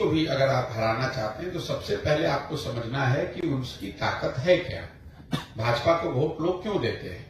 को भी अगर आप हराना चाहते हैं तो सबसे पहले आपको समझना है कि उसकी ताकत है क्या। भाजपा को वोट लोग क्यों देते हैं?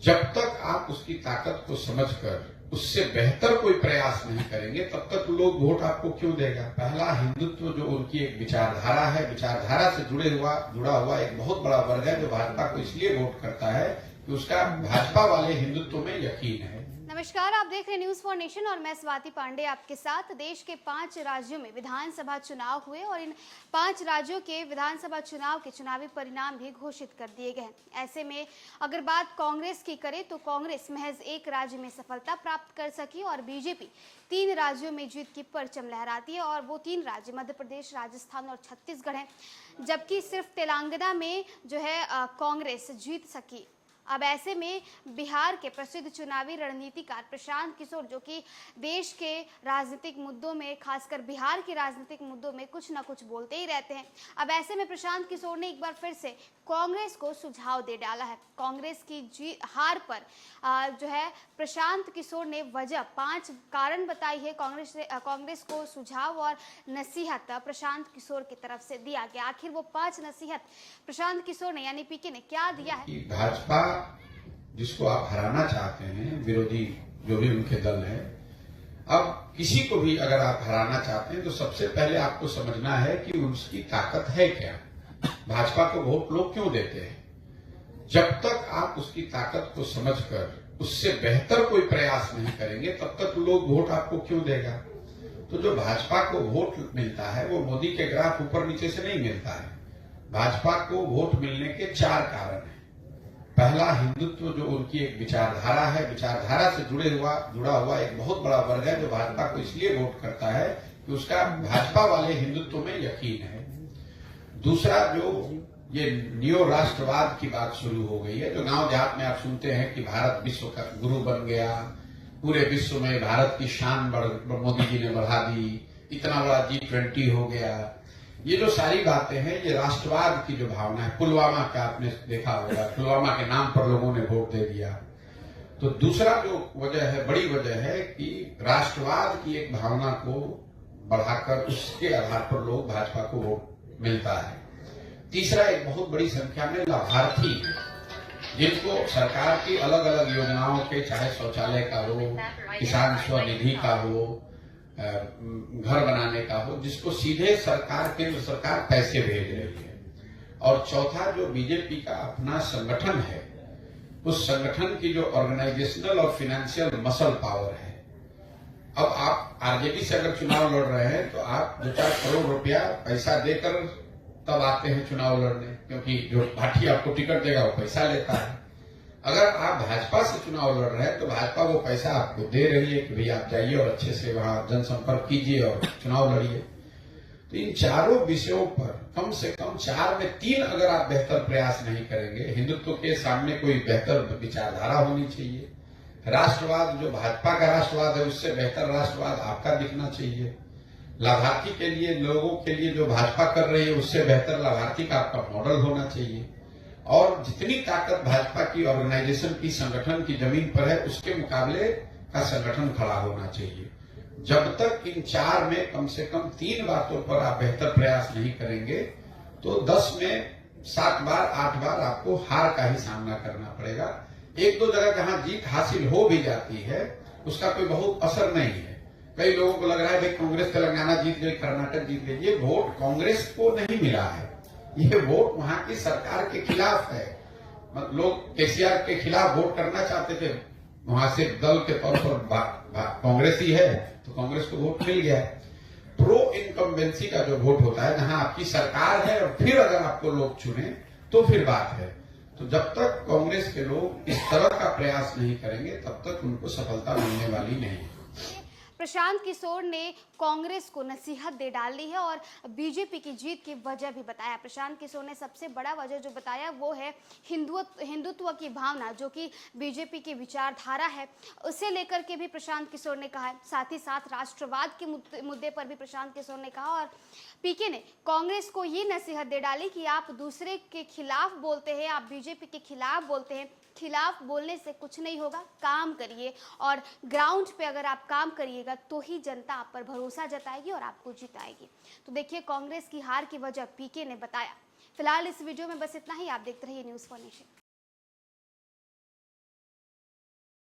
जब तक आप उसकी ताकत को समझकर उससे बेहतर कोई प्रयास नहीं करेंगे तब तक लोग वोट आपको क्यों देगा। पहला, हिंदुत्व जो उनकी एक विचारधारा है, विचारधारा से जुड़ा हुआ एक बहुत बड़ा वर्ग है जो भाजपा को इसलिए वोट करता है कि उसका भाजपा वाले हिंदुत्व में यकीन है। नमस्कार, आप देख रहे हैं न्यूज फॉर नेशन और मैं स्वाति पांडे आपके साथ। देश के 5 राज्यों में विधानसभा चुनाव हुए और इन 5 राज्यों के विधानसभा चुनाव के चुनावी परिणाम भी घोषित कर दिए गए। ऐसे में अगर बात कांग्रेस की करें तो कांग्रेस महज 1 राज्य में सफलता प्राप्त कर सकी और बीजेपी 3 राज्यों में जीत की परचम लहराती है और वो 3 राज्य मध्य प्रदेश, राजस्थान और छत्तीसगढ़ हैं, जबकि सिर्फ तेलंगाना में जो है कांग्रेस जीत सकी। अब ऐसे में बिहार के प्रसिद्ध चुनावी रणनीतिकार प्रशांत किशोर, जो कि देश के राजनीतिक मुद्दों में, खासकर बिहार के राजनीतिक मुद्दों में कुछ ना कुछ बोलते ही रहते हैं। अब ऐसे में प्रशांत किशोर ने एक बार फिर से कांग्रेस को सुझाव दे डाला है। कांग्रेस की हार पर जो है प्रशांत किशोर ने वजह 5 कारण बताई है। कांग्रेस को सुझाव और नसीहत प्रशांत किशोर की तरफ से दिया गया। आखिर वो 5 नसीहत प्रशांत किशोर ने यानी पीके ने क्या दिया है? भाजपा जिसको आप हराना चाहते हैं, विरोधी जो भी उनके दल है, अब किसी को भी अगर आप हराना चाहते हैं तो सबसे पहले आपको समझना है कि उसकी ताकत है क्या। भाजपा को वोट लोग क्यों देते हैं? जब तक आप उसकी ताकत को समझकर उससे बेहतर कोई प्रयास नहीं करेंगे तब तक लोग वोट आपको क्यों देगा। तो जो भाजपा को वोट मिलता है वो मोदी के ग्राफ ऊपर नीचे से नहीं मिलता है। भाजपा को वोट मिलने के 4 कारण हैं। पहला, हिंदुत्व जो उनकी एक विचारधारा है, विचारधारा से जुड़ा हुआ एक बहुत बड़ा वर्ग है जो भाजपा को इसलिए वोट करता है कि उसका भाजपा वाले हिंदुत्व में यकीन है। दूसरा, जो ये नियो राष्ट्रवाद की बात शुरू हो गई है, जो गांव देहात में आप सुनते हैं कि भारत विश्व का गुरु बन गया, पूरे विश्व में भारत की शान मोदी जी ने बढ़ा दी, इतना बड़ा G20 हो गया। ये जो सारी बातें हैं, ये राष्ट्रवाद की जो भावना है। पुलवामा का आपने देखा होगा, पुलवामा के नाम पर लोगों ने वोट दे दिया। तो दूसरा जो वजह है, बड़ी वजह है कि राष्ट्रवाद की एक भावना को बढ़ाकर उसके आधार पर लोग भाजपा को वोट मिलता है। तीसरा, एक बहुत बड़ी संख्या में लाभार्थी हैं जिनको सरकार की अलग अलग योजनाओं के, चाहे शौचालय का हो, किसान स्वनिधि का हो, घर बनाने का हो, जिसको सीधे केंद्र सरकार पैसे भेज रही है। और चौथा, जो बीजेपी का अपना संगठन है, उस संगठन की जो ऑर्गेनाइजेशनल और फाइनेंशियल मसल पावर है। अब आप आरजेडी से अगर चुनाव लड़ रहे हैं तो आप 2-4 करोड़ रुपया पैसा देकर तब आते हैं चुनाव लड़ने, क्योंकि जो पार्टी आपको टिकट देगा वो पैसा लेता है। अगर आप भाजपा से चुनाव लड़ रहे हैं तो भाजपा वो पैसा आपको दे रही है कि भाई आप जाइए और अच्छे से वहां जनसंपर्क कीजिए और चुनाव लड़िए। तो इन चारों विषयों पर कम से कम 4 में 3 अगर आप बेहतर प्रयास नहीं करेंगे, हिंदुत्व के सामने कोई बेहतर विचारधारा होनी चाहिए, राष्ट्रवाद जो भाजपा का राष्ट्रवाद है उससे बेहतर राष्ट्रवाद आपका दिखना चाहिए, लाभार्थी के लिए, लोगों के लिए जो भाजपा कर रही है उससे बेहतर लाभार्थी का आपका मॉडल होना चाहिए, और जितनी ताकत भाजपा की ऑर्गेनाइजेशन की, संगठन की जमीन पर है उसके मुकाबले का संगठन खड़ा होना चाहिए। जब तक इन 4 में कम से कम 3 बातों पर आप बेहतर प्रयास नहीं करेंगे तो 10 में 7 बार 8 बार आपको हार का ही सामना करना पड़ेगा। 1-2 जगह जहां जीत हासिल हो भी जाती है उसका कोई बहुत असर नहीं है। कई लोगों को लग रहा है भाई कांग्रेस तेलंगाना जीत गई, कर्नाटक जीत गई। ये वोट कांग्रेस को नहीं मिला है, ये वोट वहां की सरकार के खिलाफ है। लोग केसीआर के खिलाफ वोट करना चाहते थे, वहां से दल के तौर पर कांग्रेस ही है तो कांग्रेस को वोट मिल गया है। प्रो इनकम्बेंसी का जो वोट होता है, जहां आपकी सरकार है और फिर अगर आपको लोग चुने तो फिर बात है। तो जब तक कांग्रेस के लोग इस तरह का प्रयास नहीं करेंगे तब तक उनको सफलता मिलने वाली नहीं। प्रशांत किशोर ने कांग्रेस को नसीहत दे डाली है और बीजेपी की जीत की वजह भी बताया। प्रशांत किशोर ने सबसे बड़ा वजह जो बताया वो है हिंदुत्व की भावना, जो कि बीजेपी की विचारधारा है, उसे लेकर के भी प्रशांत किशोर ने कहा है। साथ ही साथ राष्ट्रवाद के मुद्दे पर भी प्रशांत किशोर ने कहा और पीके ने कांग्रेस को ये नसीहत दे डाली कि आप दूसरे के खिलाफ बोलते हैं, आप बीजेपी के खिलाफ बोलते हैं, खिलाफ बोलने से कुछ नहीं होगा, काम करिए और ग्राउंड पे अगर आप काम करिएगा तो ही जनता आप पर भरोसा जताएगी और आपको जिताएगी। तो देखिए कांग्रेस की हार की वजह पीके ने बताया। फिलहाल इस वीडियो में बस इतना ही। आप देखते रहिए न्यूज़ फॉर नेशन।